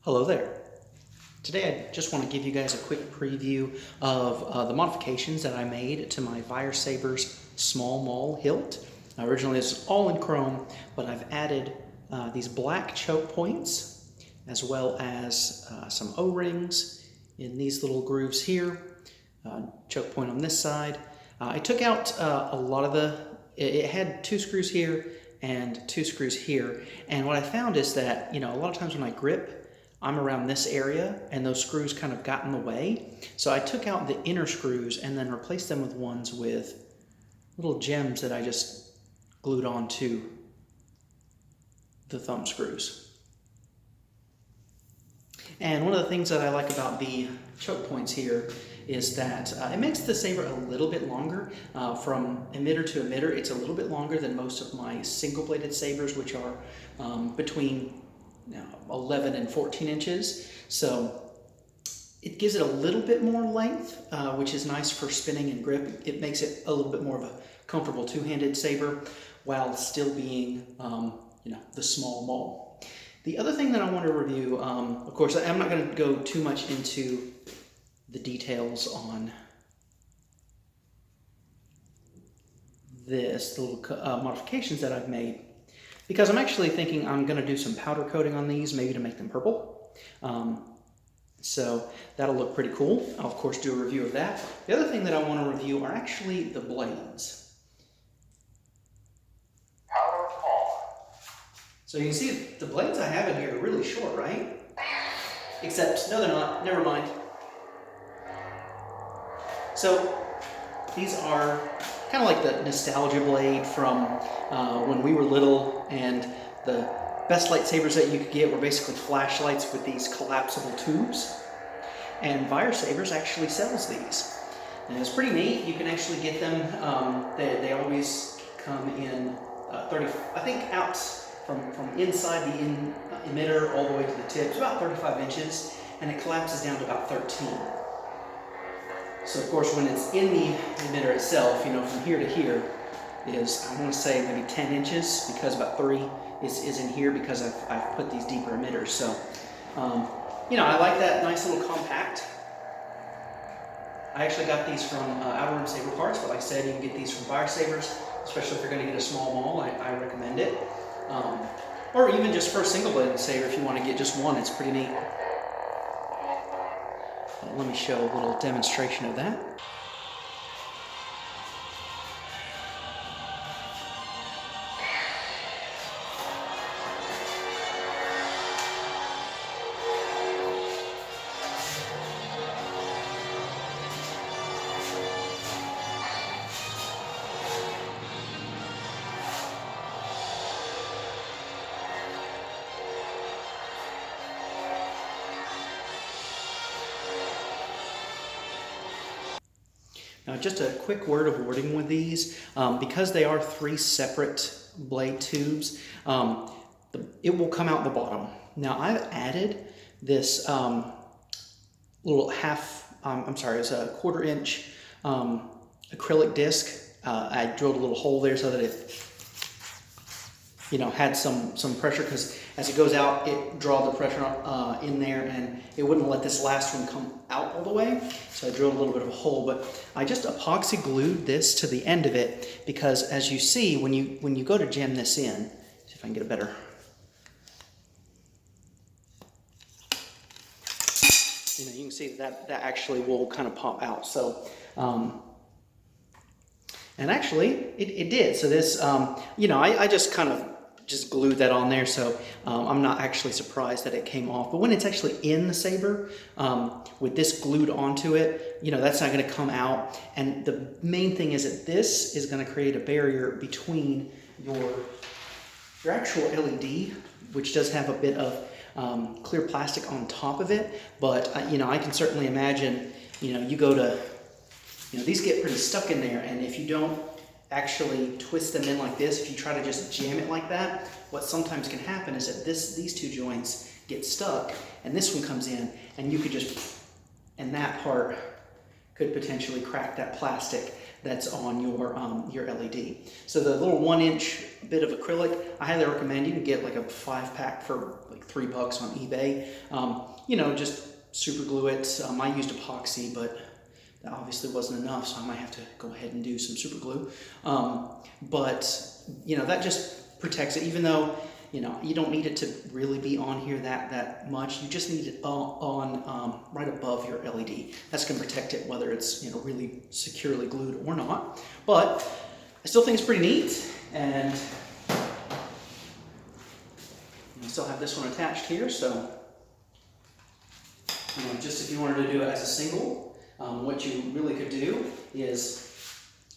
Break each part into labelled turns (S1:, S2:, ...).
S1: Hello there. Today I just want to give you guys a quick preview of the modifications that I made to my Vire Sabers Small Maul hilt. Originally it's all in chrome, but I've added these black choke points as well as some O-rings in these little grooves here, choke point on this side. I took out a lot of it had 2 screws here and 2 screws here, and what I found is that, a lot of times when I grip, I'm around this area and those screws kind of got in the way. So I took out the inner screws and then replaced them with ones with little gems that I just glued onto the thumb screws. And one of the things that I like about the choke points here is that it makes the saber a little bit longer. From emitter to emitter, it's a little bit longer than most of my single-bladed sabers, which are between 11 and 14 inches. So it gives it a little bit more length, which is nice for spinning and grip. It makes it a little bit more of a comfortable two-handed saber while still being, the small maul. The other thing that I want to review, of course, I'm not going to go too much into the details on the little modifications that I've made, because I'm actually thinking I'm going to do some powder coating on these, maybe to make them purple. So that'll look pretty cool. I'll, of course, do a review of that. The other thing that I want to review are actually the blades. Power on. So you can see the blades I have in here are really short, right? Except, no, they're not. Never mind. So these are kind of like the nostalgia blade from when we were little, and the best lightsabers that you could get were basically flashlights with these collapsible tubes. And Vire Sabers actually sells these. And it's pretty neat. You can actually get them. They always come in 30, I think, out from inside the emitter all the way to the tip. It's about 35 inches, and it collapses down to about 13. So of course, when it's in the emitter itself, from here to here is, I want to say, maybe 10 inches, because about 3 is in here because I've put these deeper emitters. So, I like that nice little compact. I actually got these from Outer Rim Saber Parts, but like I said, you can get these from Vire Sabers, especially if you're going to get a small maul. I recommend it. Or even just for a single-bladed saber, if you want to get just one, it's pretty neat. Let me show a little demonstration of that. Now, just a quick word of warning with these, because they are 3 separate blade tubes, it will come out the bottom. Now, I've added this little it's a 1/4 inch acrylic disc. I drilled a little hole there so that it had some pressure, because as it goes out, it draws the pressure in there, and it wouldn't let this last one come out all the way. So I drilled a little bit of a hole, but I just epoxy glued this to the end of it, because as you see, when you go to jam this in, see if I can get a better. You can see that actually will kind of pop out. So, and actually it did. So this, I just kind of glued that on there, so I'm not actually surprised that it came off. But when it's actually in the saber, with this glued onto it, that's not going to come out. And the main thing is that this is going to create a barrier between your actual LED, which does have a bit of clear plastic on top of it. But I can certainly imagine, you go to, these get pretty stuck in there, and if you don't actually twist them in like this, if you try to just jam it like that, what sometimes can happen is that these 2 joints get stuck, and this one comes in, and you could just, and that part could potentially crack that plastic that's on your LED. So the little 1-inch bit of acrylic, I highly recommend. You can get like a 5-pack for like $3 on eBay. You know, just super glue it. I used epoxy, but that obviously wasn't enough, so I might have to go ahead and do some super glue. But you know, that just protects it, even though, you know, you don't need it to really be on here that much. You just need it on right above your LED. That's going to protect it, whether it's, you know, really securely glued or not. But I still think it's pretty neat, and you still have this one attached here. So, you know, just if you wanted to do it as a single, what you really could do is,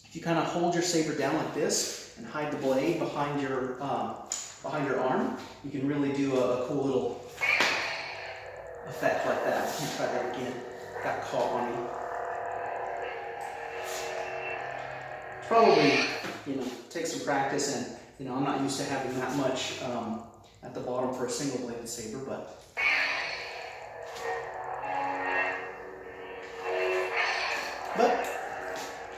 S1: if you kind of hold your saber down like this and hide the blade behind your arm, you can really do a cool little effect like that. Let me try that again. Got caught on me. Probably, you know, take some practice, and you know, I'm not used to having that much at the bottom for a single bladed saber, but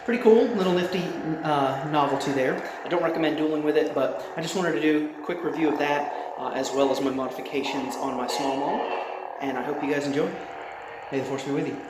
S1: pretty cool, little nifty novelty there. I don't recommend dueling with it, but I just wanted to do a quick review of that, as well as my modifications on my small maul, and I hope you guys enjoy. May the force be with you.